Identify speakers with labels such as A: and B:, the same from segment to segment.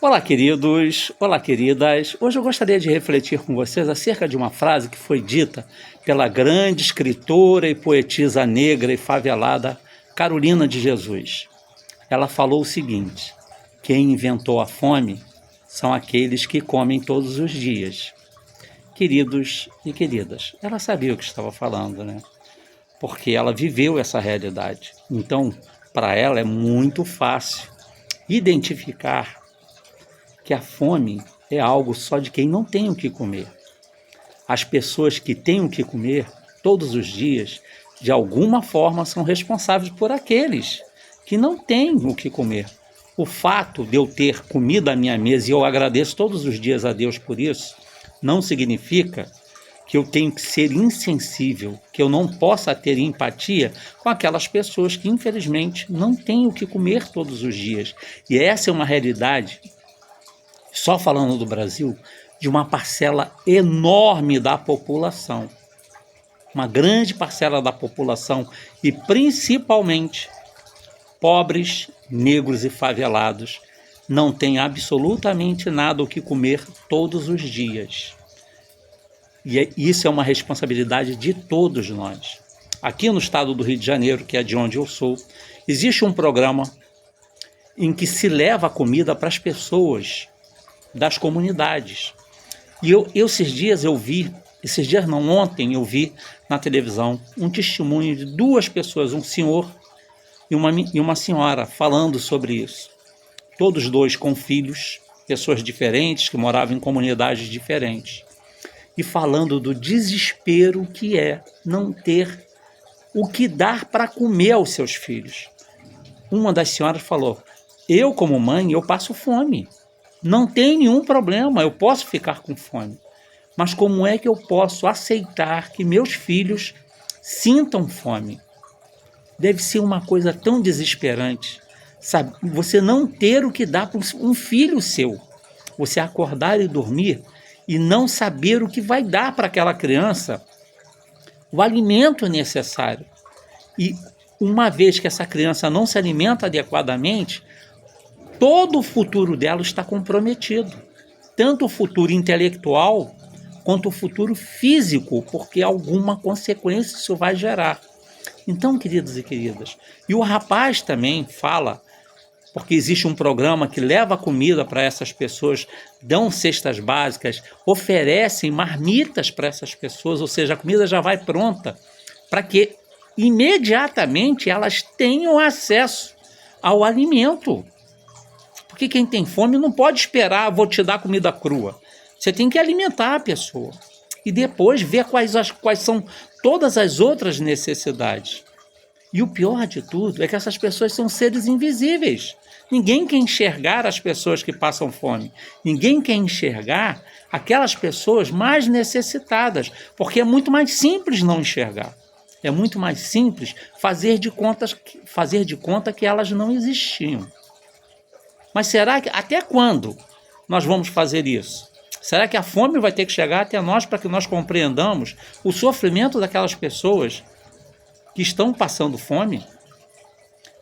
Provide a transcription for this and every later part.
A: Olá, queridos! Olá, queridas! Hoje eu gostaria de refletir com vocês acerca de uma frase que foi dita pela grande escritora e poetisa negra e favelada Carolina de Jesus. Ela falou o seguinte: quem inventou a fome são aqueles que comem todos os dias. Queridos e queridas, ela sabia o que estava falando, né? Porque ela viveu essa realidade. Então, para ela é muito fácil identificar que a fome é algo só de quem não tem o que comer. As pessoas que têm o que comer todos os dias, de alguma forma, são responsáveis por aqueles que não têm o que comer. O fato de eu ter comida à minha mesa, e eu agradeço todos os dias a Deus por isso, não significa que eu tenho que ser insensível, que eu não possa ter empatia com aquelas pessoas que, infelizmente, não têm o que comer todos os dias. E essa é uma realidade, só falando do Brasil, de uma parcela enorme da população. Uma grande parcela da população e principalmente pobres, negros e favelados não têm absolutamente nada o que comer todos os dias. E isso é uma responsabilidade de todos nós. Aqui no estado do Rio de Janeiro, que é de onde eu sou, existe um programa em que se leva comida para as pessoas das comunidades. E ontem eu vi na televisão um testemunho de duas pessoas, um senhor e uma senhora, falando sobre isso. Todos dois com filhos, pessoas diferentes, que moravam em comunidades diferentes. E falando do desespero que é não ter o que dar para comer aos seus filhos. Uma das senhoras falou: eu como mãe, eu passo fome. Não tem nenhum problema, eu posso ficar com fome. Mas como é que eu posso aceitar que meus filhos sintam fome? Deve ser uma coisa tão desesperante, sabe? Você não ter o que dar para um filho seu. Você acordar e dormir e não saber o que vai dar para aquela criança o alimento necessário. E uma vez que essa criança não se alimenta adequadamente, todo o futuro dela está comprometido. Tanto o futuro intelectual quanto o futuro físico, porque alguma consequência isso vai gerar. Então, queridos e queridas, e o rapaz também fala, porque existe um programa que leva comida para essas pessoas, dão cestas básicas, oferecem marmitas para essas pessoas, ou seja, a comida já vai pronta, para que imediatamente elas tenham acesso ao alimento. Porque quem tem fome não pode esperar, vou te dar comida crua. Você tem que alimentar a pessoa. E depois ver quais são todas as outras necessidades. E o pior de tudo é que essas pessoas são seres invisíveis. Ninguém quer enxergar as pessoas que passam fome. Ninguém quer enxergar aquelas pessoas mais necessitadas. Porque é muito mais simples não enxergar. É muito mais simples fazer de conta que elas não existiam. Mas será que até quando nós vamos fazer isso? Será que a fome vai ter que chegar até nós para que nós compreendamos o sofrimento daquelas pessoas que estão passando fome?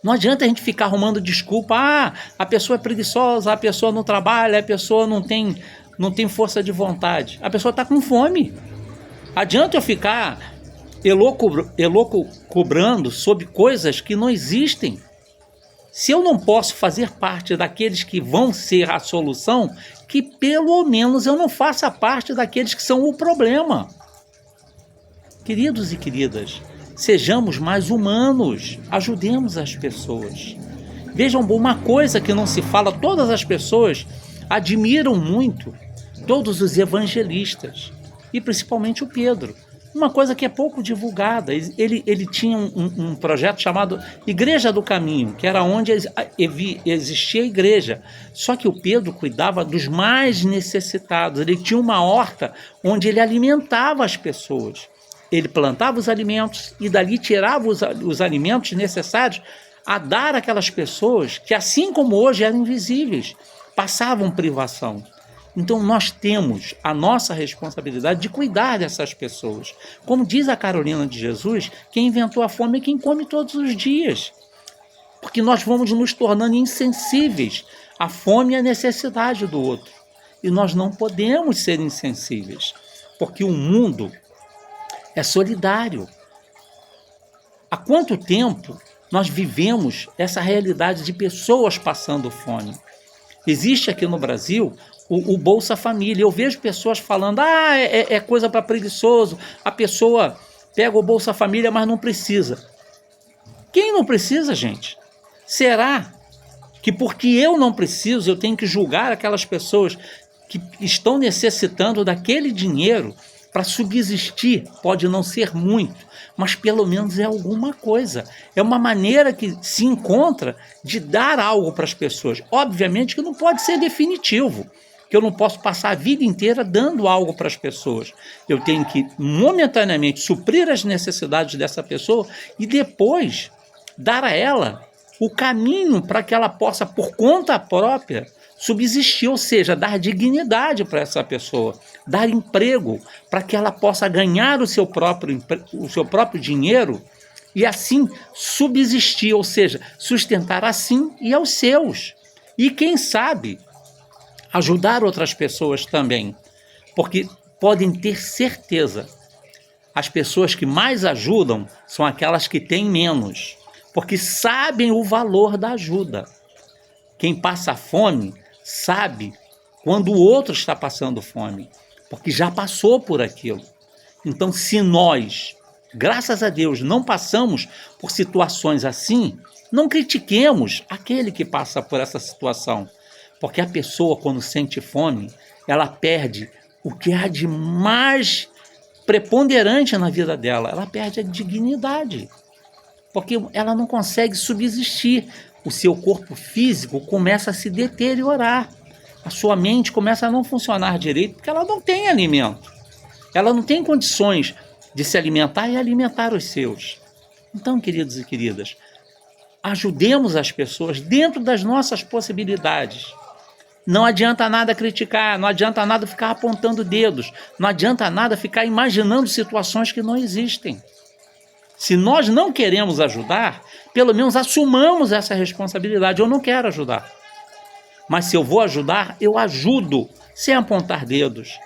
A: Não adianta a gente ficar arrumando desculpa. A pessoa é preguiçosa, a pessoa não trabalha, a pessoa não tem força de vontade. A pessoa está com fome. Adianta eu ficar elocubrando sobre coisas que não existem. Se eu não posso fazer parte daqueles que vão ser a solução, que pelo menos eu não faça parte daqueles que são o problema. Queridos e queridas, sejamos mais humanos, ajudemos as pessoas. Vejam, uma coisa que não se fala, todas as pessoas admiram muito, todos os evangelistas, e principalmente o Pedro. Uma coisa que é pouco divulgada, ele tinha um projeto chamado Igreja do Caminho, que era onde existia a igreja. Só que o Pedro cuidava dos mais necessitados, ele tinha uma horta onde ele alimentava as pessoas. Ele plantava os alimentos e dali tirava os alimentos necessários a dar àquelas pessoas que, assim como hoje, eram invisíveis, passavam privação. Então nós temos a nossa responsabilidade de cuidar dessas pessoas. Como diz a Carolina de Jesus, quem inventou a fome é quem come todos os dias. Porque nós vamos nos tornando insensíveis a fome e a necessidade do outro. E nós não podemos ser insensíveis, porque o mundo é solidário. Há quanto tempo nós vivemos essa realidade de pessoas passando fome? Existe aqui no Brasil o Bolsa Família. Eu vejo pessoas falando, é coisa para preguiçoso, a pessoa pega o Bolsa Família, mas não precisa. Quem não precisa, gente? Será que porque eu não preciso, eu tenho que julgar aquelas pessoas que estão necessitando daquele dinheiro para subsistir? Pode não ser muito, mas pelo menos é alguma coisa. É uma maneira que se encontra de dar algo para as pessoas. Obviamente que não pode ser definitivo, que eu não posso passar a vida inteira dando algo para as pessoas. Eu tenho que momentaneamente suprir as necessidades dessa pessoa e depois dar a ela o caminho para que ela possa, por conta própria, subsistir, ou seja, dar dignidade para essa pessoa, dar emprego para que ela possa ganhar o seu próprio dinheiro e assim subsistir, ou seja, sustentar a si e aos seus. E quem sabe ajudar outras pessoas também, porque podem ter certeza, as pessoas que mais ajudam são aquelas que têm menos, porque sabem o valor da ajuda. Quem passa fome sabe quando o outro está passando fome, porque já passou por aquilo. Então, se nós, graças a Deus, não passamos por situações assim, não critiquemos aquele que passa por essa situação, porque a pessoa, quando sente fome, ela perde o que há de mais preponderante na vida dela, ela perde a dignidade, porque ela não consegue subsistir. O seu corpo físico começa a se deteriorar, a sua mente começa a não funcionar direito, porque ela não tem alimento, ela não tem condições de se alimentar e alimentar os seus. Então, queridos e queridas, ajudemos as pessoas dentro das nossas possibilidades. Não adianta nada criticar, não adianta nada ficar apontando dedos, não adianta nada ficar imaginando situações que não existem. Se nós não queremos ajudar, pelo menos assumamos essa responsabilidade. Eu não quero ajudar, mas se eu vou ajudar, eu ajudo, sem apontar dedos,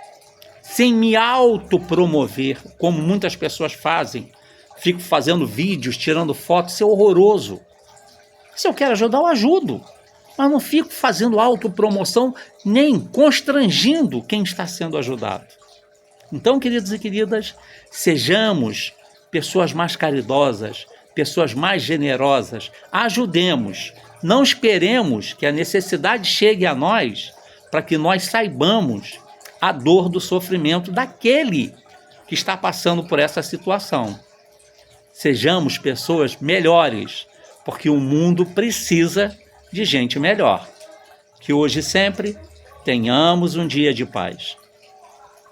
A: sem me autopromover, como muitas pessoas fazem. Fico fazendo vídeos, tirando fotos, isso é horroroso. Se eu quero ajudar, eu ajudo, mas não fico fazendo autopromoção, nem constrangindo quem está sendo ajudado. Então, queridos e queridas, sejamos pessoas mais caridosas, pessoas mais generosas, ajudemos. Não esperemos que a necessidade chegue a nós para que nós saibamos a dor do sofrimento daquele que está passando por essa situação. Sejamos pessoas melhores, porque o mundo precisa de gente melhor. Que hoje e sempre tenhamos um dia de paz.